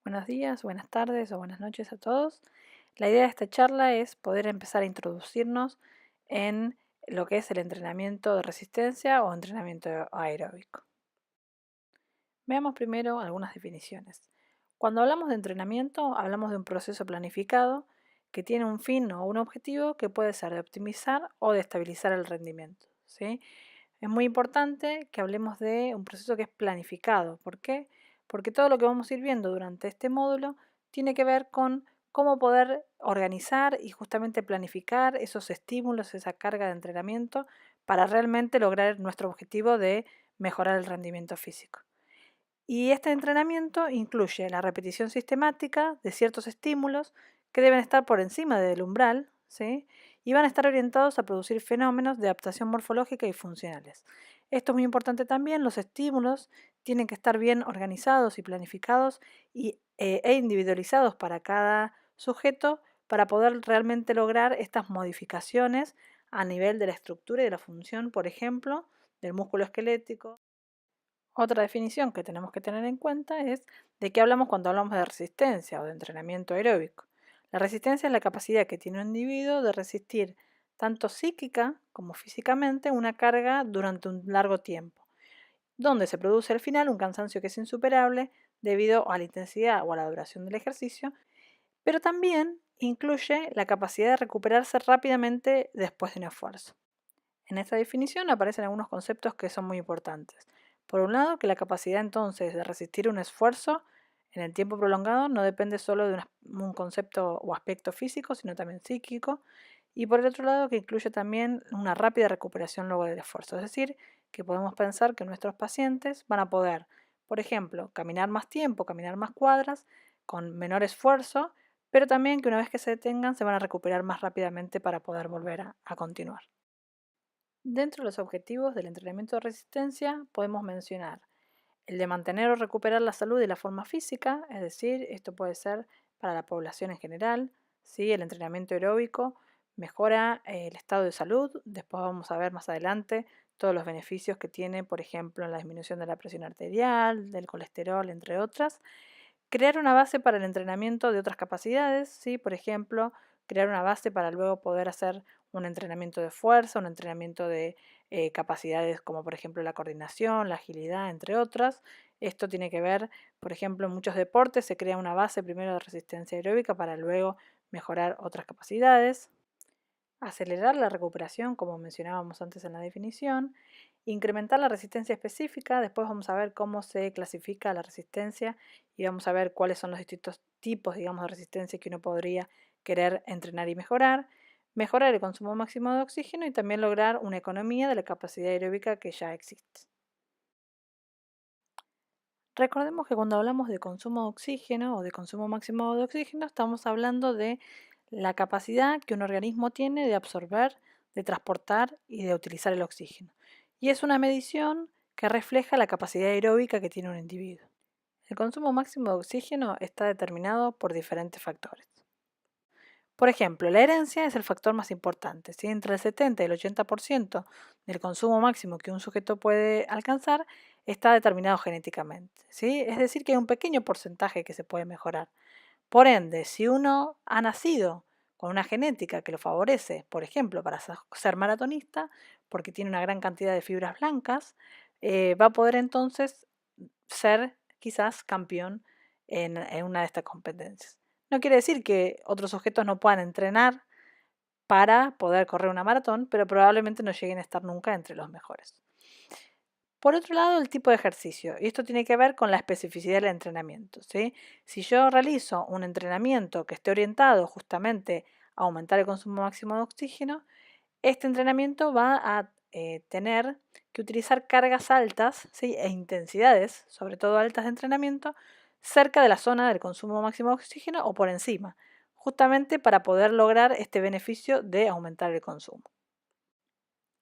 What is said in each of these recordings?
Buenos días, buenas tardes o buenas noches a todos. La idea de esta charla es poder empezar a introducirnos en lo que es el entrenamiento de resistencia o entrenamiento aeróbico. Veamos primero algunas definiciones. Cuando hablamos de entrenamiento, hablamos de un proceso planificado que tiene un fin o un objetivo que puede ser de optimizar o de estabilizar el rendimiento, ¿sí? Es muy importante que hablemos de un proceso que es planificado. ¿Por qué? Porque todo lo que vamos a ir viendo durante este módulo tiene que ver con cómo poder organizar y justamente planificar esos estímulos, esa carga de entrenamiento para realmente lograr nuestro objetivo de mejorar el rendimiento físico. Y este entrenamiento incluye la repetición sistemática de ciertos estímulos que deben estar por encima del umbral, ¿sí? Y van a estar orientados a producir fenómenos de adaptación morfológica y funcionales. Esto es muy importante también, los estímulos tienen que estar bien organizados y planificados e individualizados para cada sujeto para poder realmente lograr estas modificaciones a nivel de la estructura y de la función, por ejemplo, del músculo esquelético. Otra definición que tenemos que tener en cuenta es de qué hablamos cuando hablamos de resistencia o de entrenamiento aeróbico. La resistencia es la capacidad que tiene un individuo de resistir tanto psíquica como físicamente una carga durante un largo tiempo, donde se produce al final un cansancio que es insuperable debido a la intensidad o a la duración del ejercicio, pero también incluye la capacidad de recuperarse rápidamente después de un esfuerzo. En esta definición aparecen algunos conceptos que son muy importantes. Por un lado, que la capacidad entonces de resistir un esfuerzo en el tiempo prolongado no depende solo de un concepto o aspecto físico, sino también psíquico. Y por el otro lado, que incluye también una rápida recuperación luego del esfuerzo. Es decir, que podemos pensar que nuestros pacientes van a poder, por ejemplo, caminar más tiempo, caminar más cuadras, con menor esfuerzo, pero también que una vez que se detengan se van a recuperar más rápidamente para poder volver a continuar. Dentro de los objetivos del entrenamiento de resistencia podemos mencionar el de mantener o recuperar la salud y la forma física, es decir, esto puede ser para la población en general, ¿sí? El entrenamiento aeróbico mejora el estado de salud, después vamos a ver más adelante todos los beneficios que tiene, por ejemplo, en la disminución de la presión arterial, del colesterol, entre otras. Crear una base para el entrenamiento de otras capacidades, ¿sí? Por ejemplo, crear una base para luego poder hacer un entrenamiento de fuerza, un entrenamiento de capacidades como por ejemplo la coordinación, la agilidad, entre otras. Esto tiene que ver, por ejemplo, en muchos deportes se crea una base primero de resistencia aeróbica para luego mejorar otras capacidades. Acelerar la recuperación, como mencionábamos antes en la definición, incrementar la resistencia específica, después vamos a ver cómo se clasifica la resistencia y vamos a ver cuáles son los distintos tipos, digamos, de resistencia que uno podría querer entrenar y mejorar, mejorar el consumo máximo de oxígeno y también lograr una economía de la capacidad aeróbica que ya existe. Recordemos que cuando hablamos de consumo de oxígeno o de consumo máximo de oxígeno, estamos hablando de la capacidad que un organismo tiene de absorber, de transportar y de utilizar el oxígeno. Y es una medición que refleja la capacidad aeróbica que tiene un individuo. El consumo máximo de oxígeno está determinado por diferentes factores. Por ejemplo, la herencia es el factor más importante. ¿Sí? Entre el 70 y el 80% del consumo máximo que un sujeto puede alcanzar está determinado genéticamente. ¿Sí? Es decir, que hay un pequeño porcentaje que se puede mejorar. Por ende, si uno ha nacido con una genética que lo favorece, por ejemplo, para ser maratonista, porque tiene una gran cantidad de fibras blancas, va a poder entonces ser quizás campeón en una de estas competencias. No quiere decir que otros sujetos no puedan entrenar para poder correr una maratón, pero probablemente no lleguen a estar nunca entre los mejores. Por otro lado, el tipo de ejercicio, y esto tiene que ver con la especificidad del entrenamiento, ¿sí? Si yo realizo un entrenamiento que esté orientado justamente a aumentar el consumo máximo de oxígeno, este entrenamiento va a tener que utilizar cargas altas, ¿sí? E intensidades, sobre todo altas de entrenamiento, cerca de la zona del consumo máximo de oxígeno o por encima, justamente para poder lograr este beneficio de aumentar el consumo.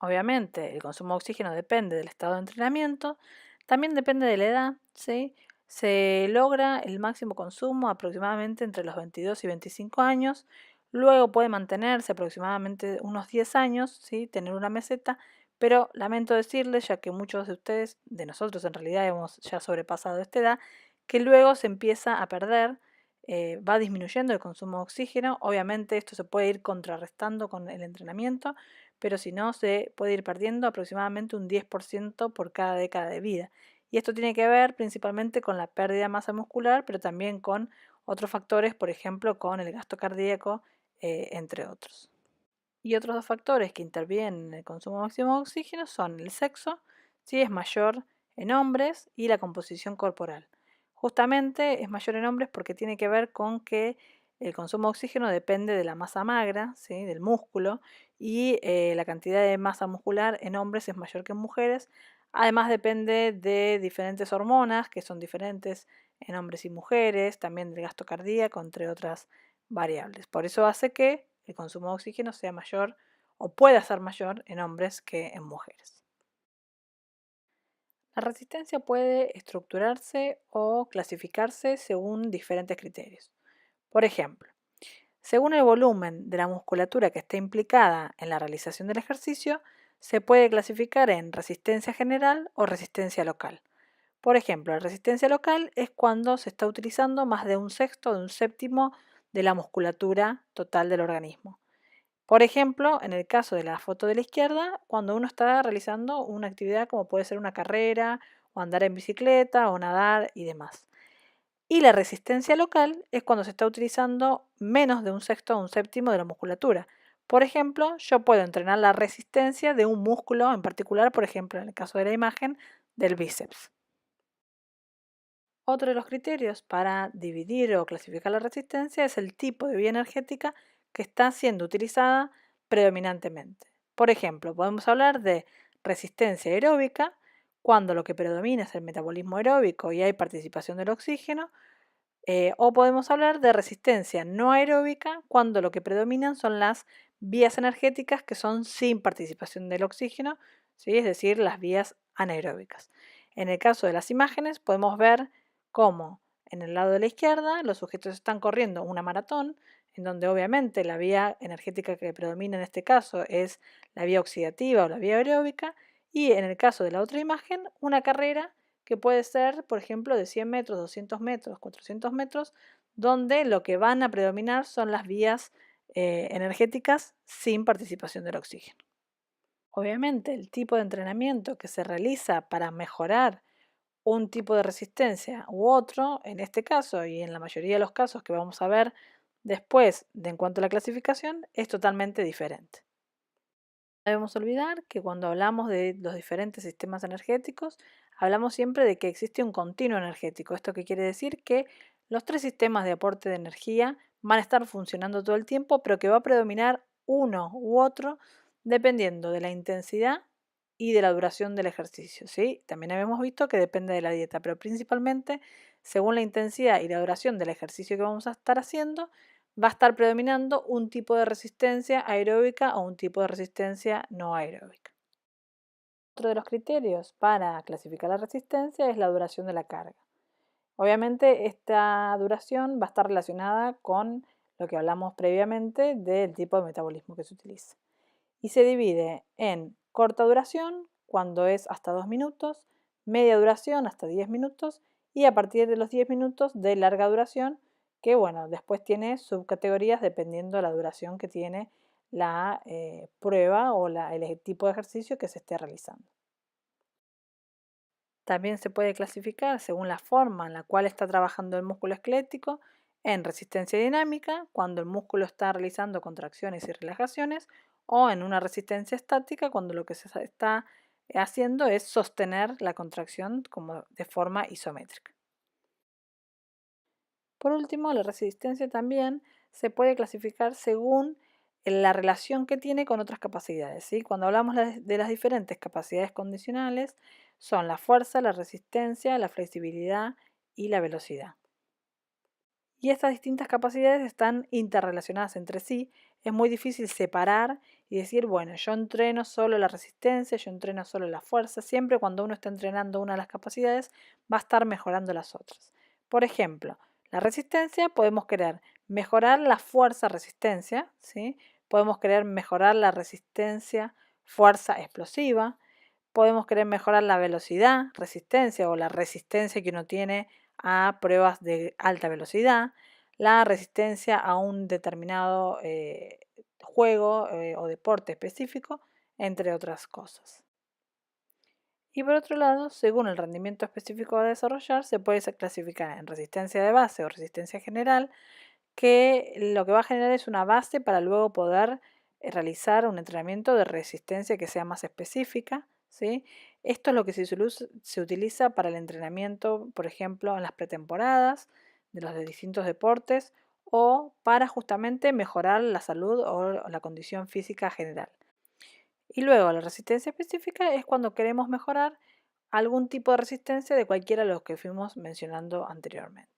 Obviamente, el consumo de oxígeno depende del estado de entrenamiento, también depende de la edad, ¿sí? Se logra el máximo consumo aproximadamente entre los 22 y 25 años, luego puede mantenerse aproximadamente unos 10 años, ¿sí? Tener una meseta, pero lamento decirles, ya que muchos de ustedes, de nosotros en realidad hemos ya sobrepasado esta edad, que luego se empieza a perder, va disminuyendo el consumo de oxígeno. Obviamente esto se puede ir contrarrestando con el entrenamiento, pero si no, se puede ir perdiendo aproximadamente un 10% por cada década de vida. Y esto tiene que ver principalmente con la pérdida de masa muscular, pero también con otros factores, por ejemplo, con el gasto cardíaco, entre otros. Y otros dos factores que intervienen en el consumo máximo de oxígeno son el sexo, si es mayor en hombres, y la composición corporal. Justamente es mayor en hombres porque tiene que ver con que el consumo de oxígeno depende de la masa magra, ¿sí?, del músculo, y la cantidad de masa muscular en hombres es mayor que en mujeres. Además depende de diferentes hormonas que son diferentes en hombres y mujeres, también del gasto cardíaco, entre otras variables. Por eso hace que el consumo de oxígeno sea mayor o pueda ser mayor en hombres que en mujeres. La resistencia puede estructurarse o clasificarse según diferentes criterios. Por ejemplo, según el volumen de la musculatura que esté implicada en la realización del ejercicio, se puede clasificar en resistencia general o resistencia local. Por ejemplo, la resistencia local es cuando se está utilizando más de un sexto o de un séptimo de la musculatura total del organismo. Por ejemplo, en el caso de la foto de la izquierda, cuando uno está realizando una actividad como puede ser una carrera, o andar en bicicleta, o nadar y demás. Y la resistencia local es cuando se está utilizando menos de un sexto o un séptimo de la musculatura. Por ejemplo, yo puedo entrenar la resistencia de un músculo en particular, por ejemplo, en el caso de la imagen, del bíceps. Otro de los criterios para dividir o clasificar la resistencia es el tipo de vía energética que está siendo utilizada predominantemente. Por ejemplo, podemos hablar de resistencia aeróbica cuando lo que predomina es el metabolismo aeróbico y hay participación del oxígeno, o podemos hablar de resistencia no aeróbica cuando lo que predominan son las vías energéticas que son sin participación del oxígeno, ¿sí?, es decir, las vías anaeróbicas. En el caso de las imágenes podemos ver cómo en el lado de la izquierda los sujetos están corriendo una maratón, en donde obviamente la vía energética que predomina en este caso es la vía oxidativa o la vía aeróbica, y en el caso de la otra imagen, una carrera que puede ser, por ejemplo, de 100 metros, 200 metros, 400 metros, donde lo que van a predominar son las vías energéticas sin participación del oxígeno. Obviamente, el tipo de entrenamiento que se realiza para mejorar un tipo de resistencia u otro, en este caso y en la mayoría de los casos que vamos a ver después en cuanto a la clasificación, es totalmente diferente. No debemos olvidar que cuando hablamos de los diferentes sistemas energéticos, hablamos siempre de que existe un continuo energético. ¿Esto qué quiere decir? Que los tres sistemas de aporte de energía van a estar funcionando todo el tiempo, pero que va a predominar uno u otro dependiendo de la intensidad y de la duración del ejercicio, ¿sí? También habíamos visto que depende de la dieta, pero principalmente según la intensidad y la duración del ejercicio que vamos a estar haciendo, va a estar predominando un tipo de resistencia aeróbica o un tipo de resistencia no aeróbica. Otro de los criterios para clasificar la resistencia es la duración de la carga. Obviamente esta duración va a estar relacionada con lo que hablamos previamente del tipo de metabolismo que se utiliza. Y se divide en corta duración, cuando es hasta 2 minutos, media duración hasta 10 minutos y a partir de los 10 minutos de larga duración, que bueno, después tiene subcategorías dependiendo de la duración que tiene la prueba o el tipo de ejercicio que se esté realizando. También se puede clasificar según la forma en la cual está trabajando el músculo esquelético en resistencia dinámica, cuando el músculo está realizando contracciones y relajaciones, o en una resistencia estática, cuando lo que se está haciendo es sostener la contracción como de forma isométrica. Por último, la resistencia también se puede clasificar según la relación que tiene con otras capacidades, ¿sí? Cuando hablamos de las diferentes capacidades condicionales, son la fuerza, la resistencia, la flexibilidad y la velocidad. Y estas distintas capacidades están interrelacionadas entre sí. Es muy difícil separar y decir, bueno, yo entreno solo la resistencia, yo entreno solo la fuerza. Siempre cuando uno está entrenando una de las capacidades, va a estar mejorando las otras. Por ejemplo, la resistencia podemos querer mejorar la fuerza-resistencia, ¿sí? Podemos querer mejorar la resistencia fuerza explosiva, podemos querer mejorar la velocidad, resistencia o la resistencia que uno tiene a pruebas de alta velocidad, la resistencia a un determinado juego o deporte específico, entre otras cosas. Y por otro lado, según el rendimiento específico a desarrollar, se puede clasificar en resistencia de base o resistencia general, que lo que va a generar es una base para luego poder realizar un entrenamiento de resistencia que sea más específica, ¿sí? Esto es lo que se utiliza para el entrenamiento, por ejemplo, en las pretemporadas de los de distintos deportes o para justamente mejorar la salud o la condición física general. Y luego la resistencia específica es cuando queremos mejorar algún tipo de resistencia de cualquiera de los que fuimos mencionando anteriormente.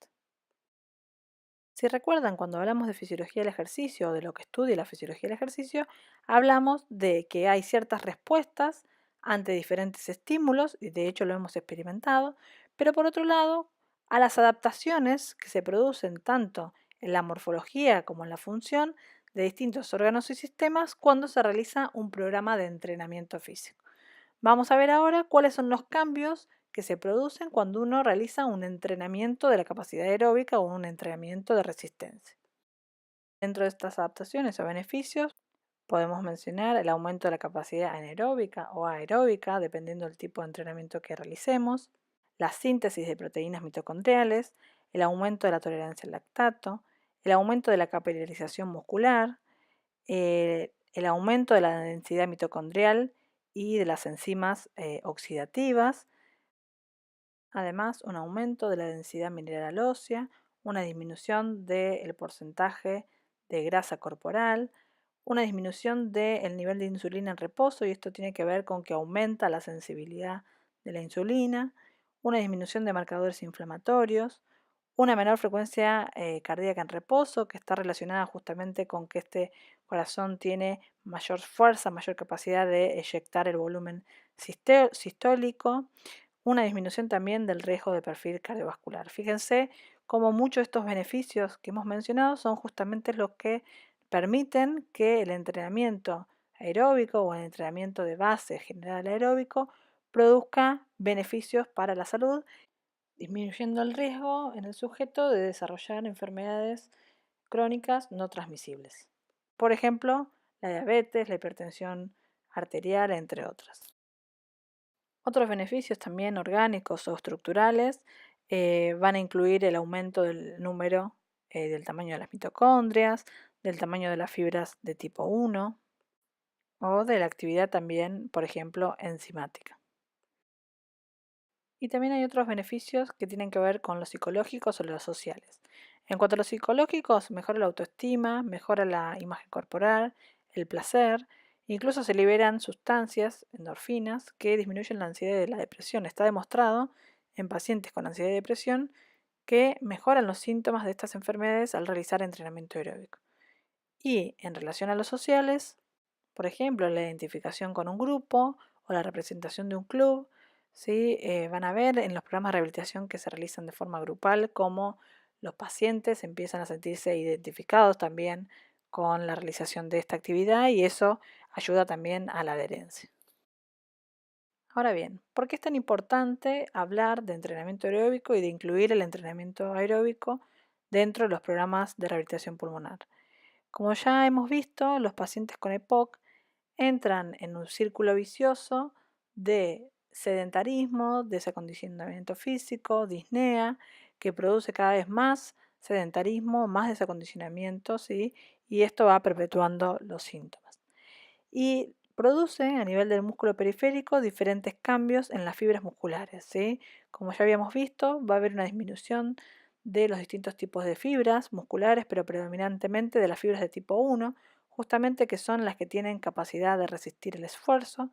Si recuerdan, cuando hablamos de fisiología del ejercicio o de lo que estudia la fisiología del ejercicio, hablamos de que hay ciertas respuestas ante diferentes estímulos, y de hecho lo hemos experimentado, pero por otro lado, a las adaptaciones que se producen tanto en la morfología como en la función de distintos órganos y sistemas cuando se realiza un programa de entrenamiento físico. Vamos a ver ahora cuáles son los cambios que se producen cuando uno realiza un entrenamiento de la capacidad aeróbica o un entrenamiento de resistencia. Dentro de estas adaptaciones o beneficios podemos mencionar el aumento de la capacidad anaeróbica o aeróbica, dependiendo del tipo de entrenamiento que realicemos, la síntesis de proteínas mitocondriales, el aumento de la tolerancia al lactato, el aumento de la capilarización muscular, el aumento de la densidad mitocondrial y de las enzimas oxidativas, además un aumento de la densidad mineral ósea, una disminución del porcentaje de grasa corporal, una disminución del nivel de insulina en reposo, y esto tiene que ver con que aumenta la sensibilidad de la insulina, una disminución de marcadores inflamatorios, una menor frecuencia cardíaca en reposo, que está relacionada justamente con que este corazón tiene mayor fuerza, mayor capacidad de eyectar el volumen sistólico, una disminución también del riesgo de perfil cardiovascular. Fíjense cómo muchos de estos beneficios que hemos mencionado son justamente los que permiten que el entrenamiento aeróbico o el entrenamiento de base general aeróbico produzca beneficios para la salud, disminuyendo el riesgo en el sujeto de desarrollar enfermedades crónicas no transmisibles. Por ejemplo, la diabetes, la hipertensión arterial, entre otras. Otros beneficios también orgánicos o estructurales van a incluir el aumento del número del tamaño de las mitocondrias, del tamaño de las fibras de tipo 1 o de la actividad también, por ejemplo, enzimática. Y también hay otros beneficios que tienen que ver con los psicológicos o los sociales. En cuanto a los psicológicos, mejora la autoestima, mejora la imagen corporal, el placer, incluso se liberan sustancias, endorfinas, que disminuyen la ansiedad y la depresión. Está demostrado en pacientes con ansiedad y depresión que mejoran los síntomas de estas enfermedades al realizar entrenamiento aeróbico. Y en relación a los sociales, por ejemplo, la identificación con un grupo o la representación de un club, ¿sí? Van a ver en los programas de rehabilitación que se realizan de forma grupal cómo los pacientes empiezan a sentirse identificados también con la realización de esta actividad, y eso ayuda también a la adherencia. Ahora bien, ¿por qué es tan importante hablar de entrenamiento aeróbico y de incluir el entrenamiento aeróbico dentro de los programas de rehabilitación pulmonar? Como ya hemos visto, los pacientes con EPOC entran en un círculo vicioso de sedentarismo, desacondicionamiento físico, disnea, que produce cada vez más sedentarismo, más desacondicionamiento, ¿sí? Y esto va perpetuando los síntomas. Y produce a nivel del músculo periférico diferentes cambios en las fibras musculares, ¿sí? Como ya habíamos visto, va a haber una disminución de los distintos tipos de fibras musculares, pero predominantemente de las fibras de tipo 1, justamente que son las que tienen capacidad de resistir el esfuerzo.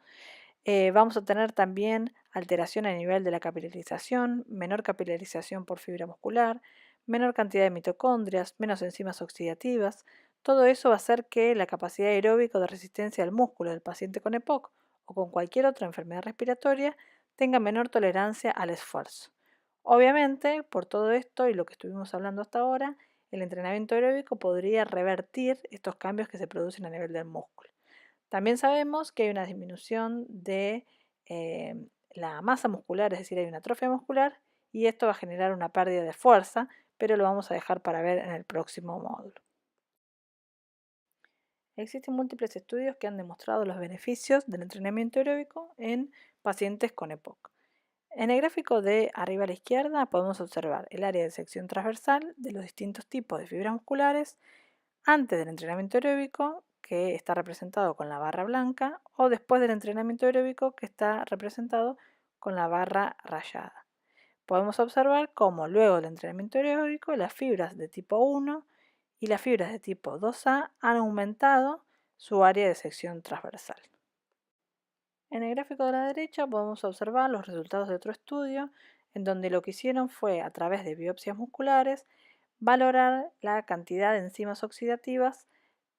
Vamos a tener también alteración a nivel de la capilarización, menor capilarización por fibra muscular, menor cantidad de mitocondrias, menos enzimas oxidativas. Todo eso va a hacer que la capacidad aeróbica de resistencia al músculo del paciente con EPOC o con cualquier otra enfermedad respiratoria tenga menor tolerancia al esfuerzo. Obviamente, por todo esto y lo que estuvimos hablando hasta ahora, el entrenamiento aeróbico podría revertir estos cambios que se producen a nivel del músculo. También sabemos que hay una disminución de la masa muscular, es decir, hay una atrofia muscular, y esto va a generar una pérdida de fuerza, pero lo vamos a dejar para ver en el próximo módulo. Existen múltiples estudios que han demostrado los beneficios del entrenamiento aeróbico en pacientes con EPOC. En el gráfico de arriba a la izquierda podemos observar el área de sección transversal de los distintos tipos de fibras musculares antes del entrenamiento aeróbico, que está representado con la barra blanca, o después del entrenamiento aeróbico, que está representado con la barra rayada. Podemos observar cómo luego del entrenamiento aeróbico las fibras de tipo 1 y las fibras de tipo 2A han aumentado su área de sección transversal. En el gráfico de la derecha podemos observar los resultados de otro estudio en donde lo que hicieron fue, a través de biopsias musculares, valorar la cantidad de enzimas oxidativas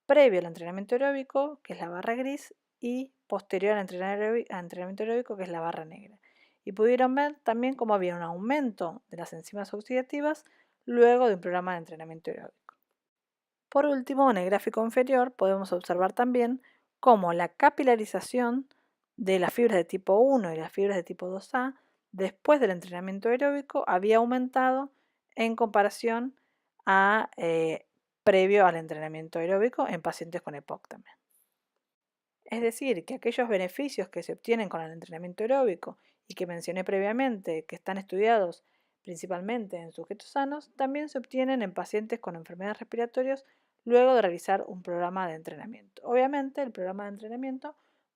previo al entrenamiento aeróbico, que es la barra gris, y posterior al entrenamiento aeróbico, que es la barra negra. Y pudieron ver también cómo había un aumento de las enzimas oxidativas luego de un programa de entrenamiento aeróbico. Por último, en el gráfico inferior podemos observar también cómo la capilarización de las fibras de tipo 1 y las fibras de tipo 2A después del entrenamiento aeróbico había aumentado en comparación a previo al entrenamiento aeróbico en pacientes con EPOC también. Es decir, que aquellos beneficios que se obtienen con el entrenamiento aeróbico y que mencioné previamente, que están estudiados principalmente en sujetos sanos, también se obtienen en pacientes con enfermedades respiratorias luego de realizar un programa de entrenamiento. Obviamente, el programa de entrenamiento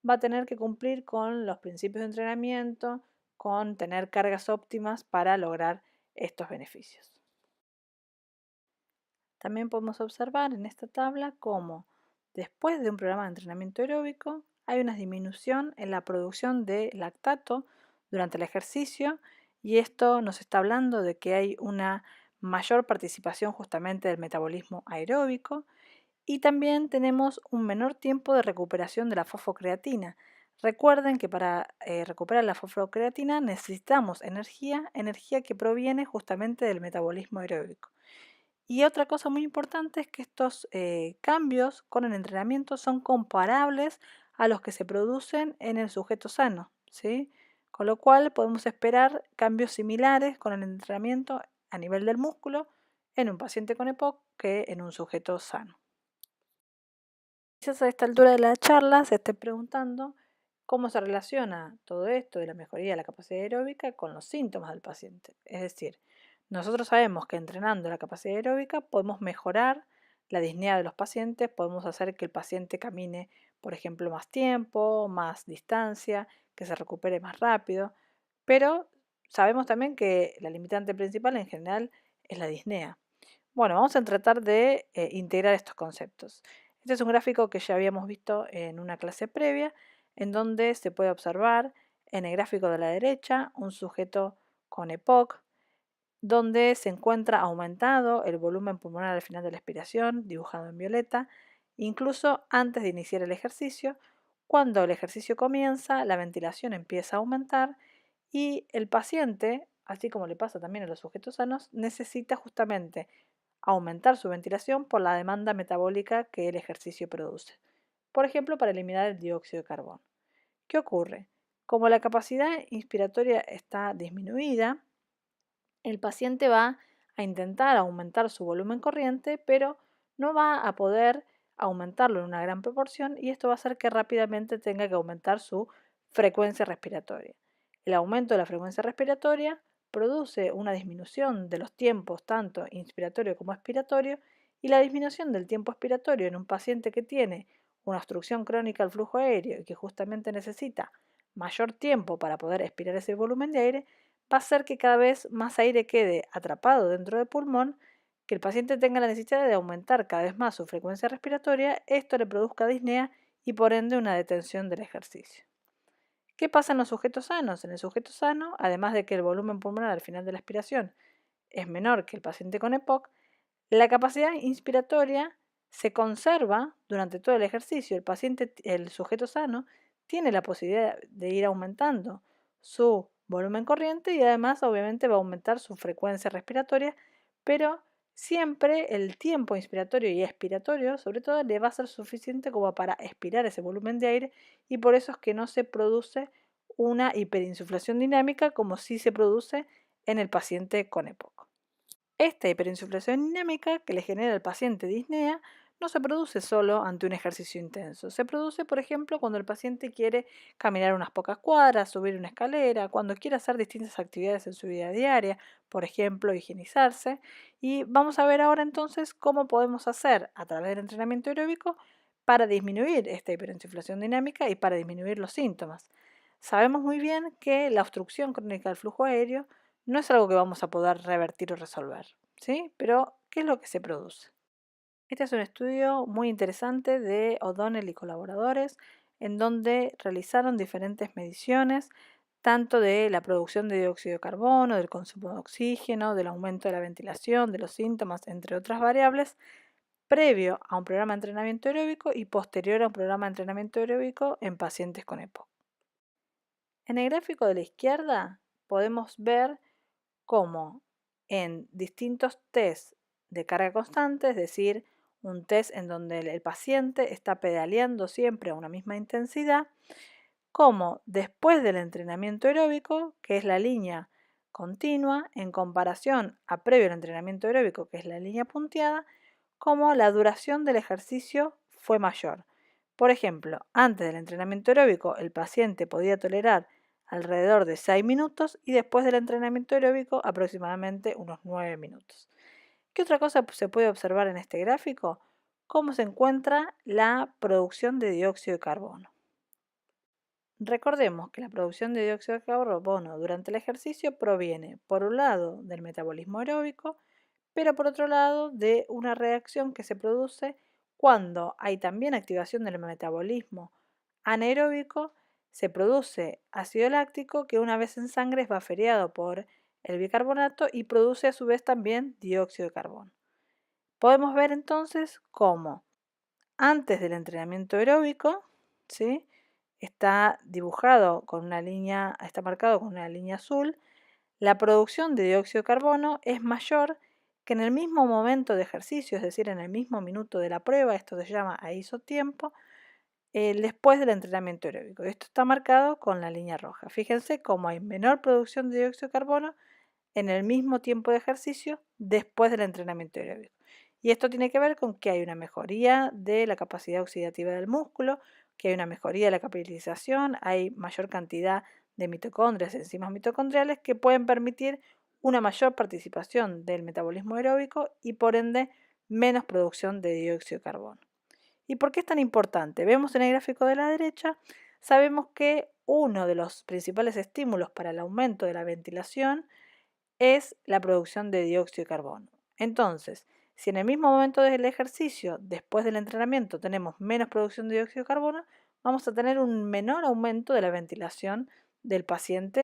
va a tener que cumplir con los principios de entrenamiento, con tener cargas óptimas para lograr estos beneficios. También podemos observar en esta tabla cómo después de un programa de entrenamiento aeróbico hay una disminución en la producción de lactato durante el ejercicio y esto nos está hablando de que hay una mayor participación justamente del metabolismo aeróbico y también tenemos un menor tiempo de recuperación de la fosfocreatina. Recuerden que para recuperar la fosfocreatina necesitamos energía que proviene justamente del metabolismo aeróbico. Y otra cosa muy importante es que estos cambios con el entrenamiento son comparables a los que se producen en el sujeto sano, ¿sí? Con lo cual podemos esperar cambios similares con el entrenamiento a nivel del músculo en un paciente con EPOC que en un sujeto sano. Quizás a esta altura de la charla se esté preguntando cómo se relaciona todo esto de la mejoría de la capacidad aeróbica con los síntomas del paciente. Es decir, nosotros sabemos que entrenando la capacidad aeróbica podemos mejorar la disnea de los pacientes, podemos hacer que el paciente camine, por ejemplo, más tiempo, más distancia, que se recupere más rápido, pero sabemos también que la limitante principal en general es la disnea. Bueno, vamos a tratar de integrar estos conceptos. Este es un gráfico que ya habíamos visto en una clase previa, en donde se puede observar en el gráfico de la derecha un sujeto con EPOC, donde se encuentra aumentado el volumen pulmonar al final de la expiración, dibujado en violeta, incluso antes de iniciar el ejercicio. Cuando el ejercicio comienza, la ventilación empieza a aumentar y el paciente, así como le pasa también a los sujetos sanos, necesita justamente aumentar su ventilación por la demanda metabólica que el ejercicio produce. Por ejemplo, para eliminar el dióxido de carbono. ¿Qué ocurre? Como la capacidad inspiratoria está disminuida, el paciente va a intentar aumentar su volumen corriente, pero no va a poder aumentarlo en una gran proporción y esto va a hacer que rápidamente tenga que aumentar su frecuencia respiratoria. El aumento de la frecuencia respiratoria produce una disminución de los tiempos tanto inspiratorio como expiratorio y la disminución del tiempo expiratorio en un paciente que tiene una obstrucción crónica al flujo aéreo y que justamente necesita mayor tiempo para poder expirar ese volumen de aire, va a hacer que cada vez más aire quede atrapado dentro del pulmón, que el paciente tenga la necesidad de aumentar cada vez más su frecuencia respiratoria, esto le produzca disnea y por ende una detención del ejercicio. ¿Qué pasa en los sujetos sanos? En el sujeto sano, además de que el volumen pulmonar al final de la expiración es menor que el paciente con EPOC, la capacidad inspiratoria se conserva durante todo el ejercicio. El sujeto sano, tiene la posibilidad de ir aumentando su volumen corriente y además obviamente va a aumentar su frecuencia respiratoria, pero siempre el tiempo inspiratorio y expiratorio, sobre todo, le va a ser suficiente como para expirar ese volumen de aire y por eso es que no se produce una hiperinsuflación dinámica como sí se produce en el paciente con EPOC. Esta hiperinsuflación dinámica que le genera al paciente disnea no se produce solo ante un ejercicio intenso. Se produce, por ejemplo, cuando el paciente quiere caminar unas pocas cuadras, subir una escalera, cuando quiere hacer distintas actividades en su vida diaria, por ejemplo, higienizarse. Y vamos a ver ahora entonces cómo podemos hacer a través del entrenamiento aeróbico para disminuir esta hiperinsuflación dinámica y para disminuir los síntomas. Sabemos muy bien que la obstrucción crónica del flujo aéreo no es algo que vamos a poder revertir o resolver, ¿sí? Pero, ¿qué es lo que se produce? Este es un estudio muy interesante de O'Donnell y colaboradores, en donde realizaron diferentes mediciones, tanto de la producción de dióxido de carbono, del consumo de oxígeno, del aumento de la ventilación, de los síntomas, entre otras variables, previo a un programa de entrenamiento aeróbico y posterior a un programa de entrenamiento aeróbico en pacientes con EPOC. En el gráfico de la izquierda podemos ver cómo en distintos test de carga constante, es decir, un test en donde el paciente está pedaleando siempre a una misma intensidad, como después del entrenamiento aeróbico, que es la línea continua, en comparación a previo al entrenamiento aeróbico, que es la línea punteada, como la duración del ejercicio fue mayor. Por ejemplo, antes del entrenamiento aeróbico el paciente podía tolerar alrededor de 6 minutos y después del entrenamiento aeróbico aproximadamente unos 9 minutos. ¿Qué otra cosa se puede observar en este gráfico? Cómo se encuentra la producción de dióxido de carbono. Recordemos que la producción de dióxido de carbono durante el ejercicio proviene, por un lado, del metabolismo aeróbico, pero por otro lado, de una reacción que se produce cuando hay también activación del metabolismo anaeróbico, se produce ácido láctico que una vez en sangre es baferiado por el bicarbonato y produce a su vez también dióxido de carbono. Podemos ver entonces cómo antes del entrenamiento aeróbico, ¿sí? Está dibujado con una línea, está marcado con una línea azul, la producción de dióxido de carbono es mayor que en el mismo momento de ejercicio, es decir, en el mismo minuto de la prueba, esto se llama isotiempo, después del entrenamiento aeróbico. Esto está marcado con la línea roja. Fíjense cómo hay menor producción de dióxido de carbono en el mismo tiempo de ejercicio después del entrenamiento aeróbico. Y esto tiene que ver con que hay una mejoría de la capacidad oxidativa del músculo, que hay una mejoría de la capilarización, hay mayor cantidad de mitocondrias, enzimas mitocondriales que pueden permitir una mayor participación del metabolismo aeróbico y por ende menos producción de dióxido de carbono. ¿Y por qué es tan importante? Vemos en el gráfico de la derecha, sabemos que uno de los principales estímulos para el aumento de la ventilación es la producción de dióxido de carbono. Entonces, si en el mismo momento del ejercicio, después del entrenamiento, tenemos menos producción de dióxido de carbono, vamos a tener un menor aumento de la ventilación del paciente.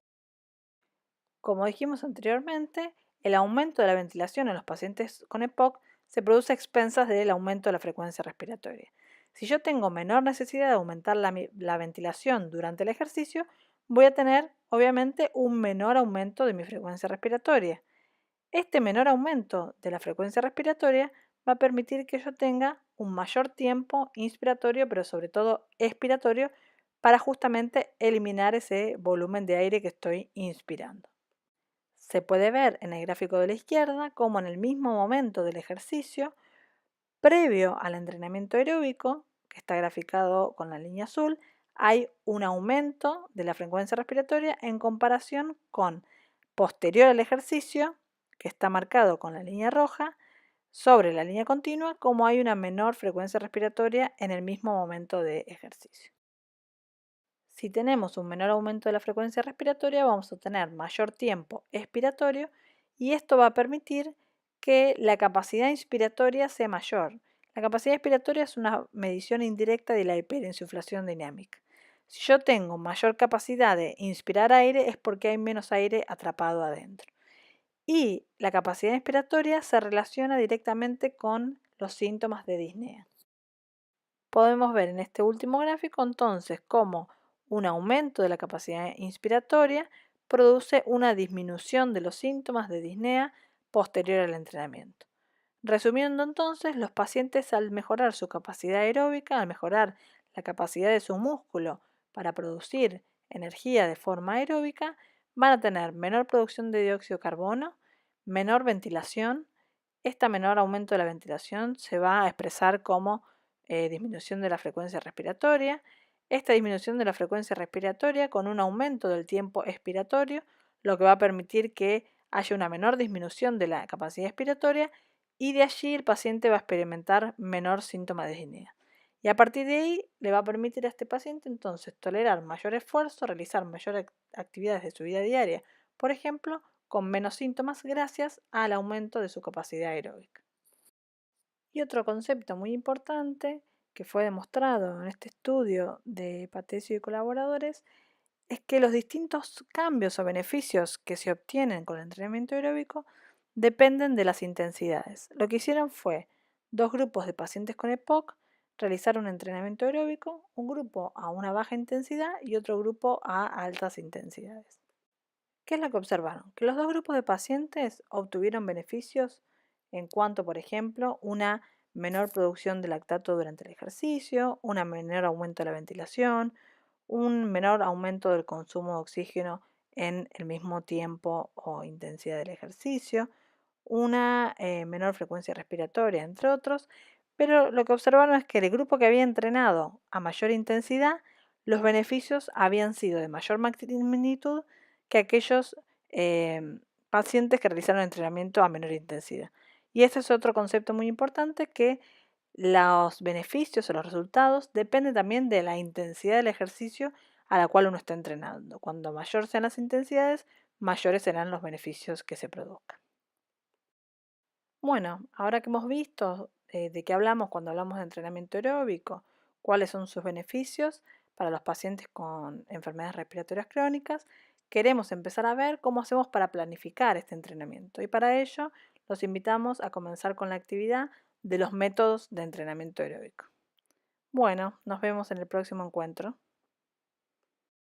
Como dijimos anteriormente, el aumento de la ventilación en los pacientes con EPOC se produce a expensas del aumento de la frecuencia respiratoria. Si yo tengo menor necesidad de aumentar la ventilación durante el ejercicio, voy a tener obviamente un menor aumento de mi frecuencia respiratoria. Este menor aumento de la frecuencia respiratoria va a permitir que yo tenga un mayor tiempo inspiratorio, pero sobre todo expiratorio, para justamente eliminar ese volumen de aire que estoy inspirando. Se puede ver en el gráfico de la izquierda cómo en el mismo momento del ejercicio, previo al entrenamiento aeróbico, que está graficado con la línea azul, hay un aumento de la frecuencia respiratoria en comparación con posterior al ejercicio, que está marcado con la línea roja, sobre la línea continua, como hay una menor frecuencia respiratoria en el mismo momento de ejercicio. Si tenemos un menor aumento de la frecuencia respiratoria, vamos a tener mayor tiempo expiratorio y esto va a permitir que la capacidad inspiratoria sea mayor. La capacidad inspiratoria es una medición indirecta de la hiperinsuflación dinámica. Si yo tengo mayor capacidad de inspirar aire es porque hay menos aire atrapado adentro. Y la capacidad inspiratoria se relaciona directamente con los síntomas de disnea. Podemos ver en este último gráfico entonces cómo un aumento de la capacidad inspiratoria produce una disminución de los síntomas de disnea posterior al entrenamiento. Resumiendo entonces, los pacientes al mejorar su capacidad aeróbica, al mejorar la capacidad de su músculo para producir energía de forma aeróbica, van a tener menor producción de dióxido de carbono, menor ventilación. Este menor aumento de la ventilación se va a expresar como disminución de la frecuencia respiratoria. Esta disminución de la frecuencia respiratoria con un aumento del tiempo expiratorio, lo que va a permitir que haya una menor disminución de la capacidad expiratoria y de allí el paciente va a experimentar menor síntoma de disnea. Y a partir de ahí le va a permitir a este paciente entonces tolerar mayor esfuerzo, realizar mayores actividades de su vida diaria, por ejemplo, con menos síntomas gracias al aumento de su capacidad aeróbica. Y otro concepto muy importante que fue demostrado en este estudio de Patecio y colaboradores es que los distintos cambios o beneficios que se obtienen con el entrenamiento aeróbico dependen de las intensidades. Lo que hicieron fue dos grupos de pacientes con EPOC realizar un entrenamiento aeróbico, un grupo a una baja intensidad y otro grupo a altas intensidades. ¿Qué es lo que observaron? Que los dos grupos de pacientes obtuvieron beneficios en cuanto, por ejemplo, una menor producción de lactato durante el ejercicio, un menor aumento de la ventilación, un menor aumento del consumo de oxígeno en el mismo tiempo o intensidad del ejercicio, una menor frecuencia respiratoria, entre otros, pero lo que observaron es que el grupo que había entrenado a mayor intensidad, los beneficios habían sido de mayor magnitud que aquellos pacientes que realizaron entrenamiento a menor intensidad. Y este es otro concepto muy importante, que los beneficios o los resultados dependen también de la intensidad del ejercicio a la cual uno está entrenando. Cuando mayor sean las intensidades, mayores serán los beneficios que se produzcan. Bueno, ahora que hemos visto de qué hablamos cuando hablamos de entrenamiento aeróbico, cuáles son sus beneficios para los pacientes con enfermedades respiratorias crónicas, queremos empezar a ver cómo hacemos para planificar este entrenamiento. Y para ello, los invitamos a comenzar con la actividad de los métodos de entrenamiento aeróbico. Bueno, nos vemos en el próximo encuentro.